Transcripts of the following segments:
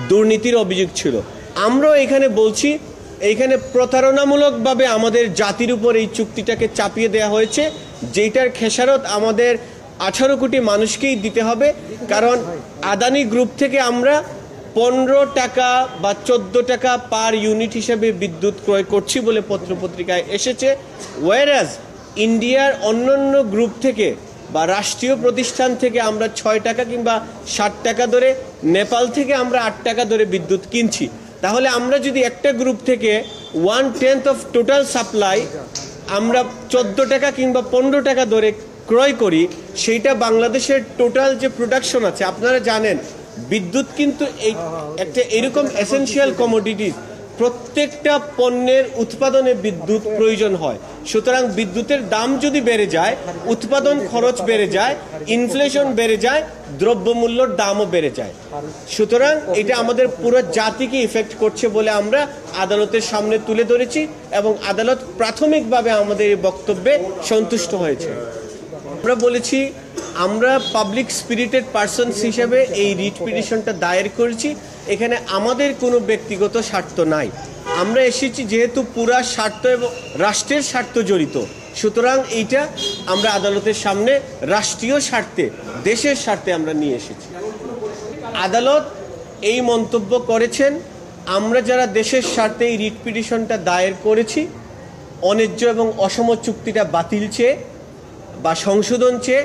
দুর্নীতির অভিযোগ ছিল। আমরাও এখানে বলছি এইখানে প্রতারণামূলকভাবে আমাদের জাতির উপর এই চুক্তিটাকে চাপিয়ে দেওয়া হয়েছে, যেটার খেসারত আমাদের 18 কোটি মানুষকেই দিতে হবে। কারণ আদানি গ্রুপ থেকে আমরা 15 টাকা বা 14 টাকা পার ইউনিট হিসেবে বিদ্যুৎ ক্রয় করছি বলে পত্রপত্রিকায় এসেছে, ওয়ারাজ ইন্ডিয়ার অন্যান্য গ্রুপ থেকে বা রাষ্ট্রীয় প্রতিষ্ঠান থেকে আমরা 6 টাকা কিংবা 60 টাকা ধরে, নেপাল থেকে আমরা 8 টাকা ধরে বিদ্যুৎ কিনছি। তাহলে আমরা যদি একটা গ্রুপ থেকে 1/10 অফ টোটাল সাপ্লাই আমরা 14 টাকা কিংবা 15 টাকা ধরে ক্রয় করি, সেইটা বাংলাদেশের টোটাল যে প্রোডাকশন আছে, আপনারা জানেন বিদ্যুৎ কিন্তু একটা এরকম এসেনশিয়াল কমোডিটি, প্রত্যেকটা পণ্যের উৎপাদনে বিদ্যুৎ প্রয়োজন হয়। সুতরাং বিদ্যুতের দাম যদি বেড়ে যায়, উৎপাদন খরচ বেড়ে যায়, ইনফ্লেশন বেড়ে যায়, দ্রব্যমূল্যর দামও বেড়ে যায়। সুতরাং এটা আমাদের পুরো জাতিকে ইফেক্ট করছে বলে আমরা আদালতের সামনে তুলে ধরেছি এবং আদালত প্রাথমিকভাবে আমাদের এই বক্তব্যে সন্তুষ্ট হয়েছে। আমরা বলেছি আমরা পাবলিক স্পিরিটেড পারসনস হিসেবে এই রিট পিটিশনটা দায়ের করেছি। এখানে আমাদের কোনো ব্যক্তিগত স্বার্থ নাই। আমরা এসেছি যেহেতু পুরা স্বার্থ এবং রাষ্ট্রের স্বার্থ জড়িত, সুতরাং এইটা আমরা আদালতের সামনে রাষ্ট্রীয় স্বার্থে, দেশের স্বার্থে আমরা নিয়ে এসেছি। আদালত এই মন্তব্য করেছেন, আমরা যারা দেশের স্বার্থে এই রিট পিটিশনটা দায়ের করেছি, অন্যায্য এবং অসম চুক্তিটা বাতিল চেয়ে বা সংশোধন চেয়ে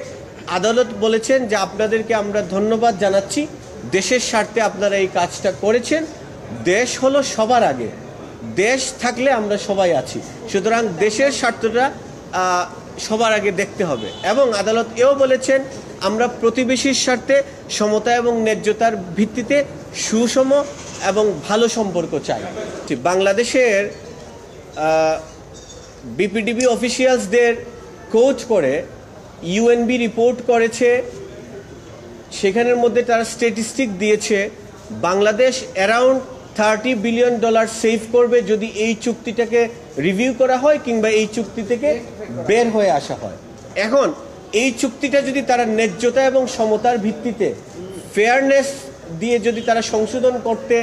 আদালত বলেছেন যে আপনাদেরকে আমরা ধন্যবাদ জানাচ্ছি, দেশের স্বার্থে আপনারা এই কাজটা করেছেন। দেশ হলো সবার আগে, দেশ থাকলে আমরা সবাই আছি, সুতরাং দেশের স্বার্থটা সবার আগে দেখতে হবে। এবং আদালত এও বলেছেন আমরা প্রতিবেশীর স্বার্থে সমতা এবং ন্যায্যতার ভিত্তিতে সুষম এবং ভালো সম্পর্ক চাই। বাংলাদেশের বিপিডিবি অফিসিয়ালসদের কোচ করে ইউএনবি রিপোর্ট করেছে, সেখানের মধ্যে তারা স্ট্যাটিস্টিক দিয়েছে বাংলাদেশ অ্যারাউন্ড $30 বিলিয়ন সেভ করবে যদি এই চুক্তিটাকে রিভিউ করা হয় কিংবা এই চুক্তি থেকে বের হয়ে আসা হয়। এখন এই চুক্তিটা যদি তারা ন্যায্যতা এবং সমতার ভিত্তিতে ফেয়ারনেস দিয়ে যদি তারা সংশোধন করতে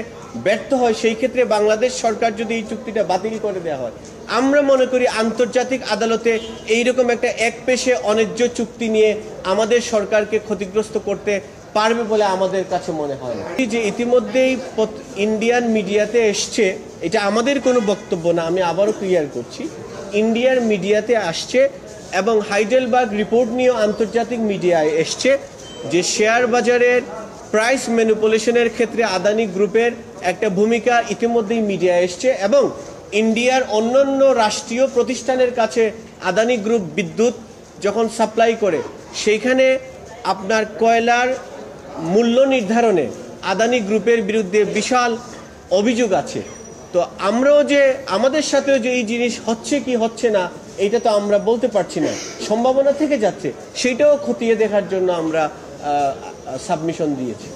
ব্যর্থ হয়, সেই ক্ষেত্রে বাংলাদেশ সরকার যদি এই চুক্তিটা বাতিল করে দেওয়া হয়, আমরা মনে করি আন্তর্জাতিক আদালতে এইরকম একটা একপেশে অন্যায্য চুক্তি নিয়ে আমাদের সরকারকে ক্ষতিগ্রস্ত করতে পারবে বলে আমাদের কাছে মনে হয় না। যে ইতিমধ্যেই ইন্ডিয়ান মিডিয়াতে এসছে, এটা আমাদের কোনো বক্তব্য না, আমি আবারও ক্লিয়ার করছি, ইন্ডিয়ার মিডিয়াতে আসছে এবং হাইডেলবার্গ রিপোর্ট নিয়েও আন্তর্জাতিক মিডিয়ায় এসছে যে শেয়ার বাজারের প্রাইস ম্যানিপুলেশনের ক্ষেত্রে আদানি গ্রুপের একটা ভূমিকা ইতিমধ্যেই মিডিয়ায় এসছে এবং ইন্ডিয়ার অন্যান্য রাষ্ট্রীয় প্রতিষ্ঠানের কাছে আদানি গ্রুপ বিদ্যুৎ যখন সাপ্লাই করে, সেইখানে আপনার কয়লার মূল্য নির্ধারণে আদানি গ্রুপের বিরুদ্ধে বিশাল অভিযোগ আছে। তো আমরাও যে আমাদের সাথেও যে এই জিনিস হচ্ছে কি হচ্ছে না এইটা তো আমরা বলতে পারছি না, সম্ভাবনা থেকে যাচ্ছে, সেইটাও খতিয়ে দেখার জন্য আমরা সাবমিশন দিয়েছি।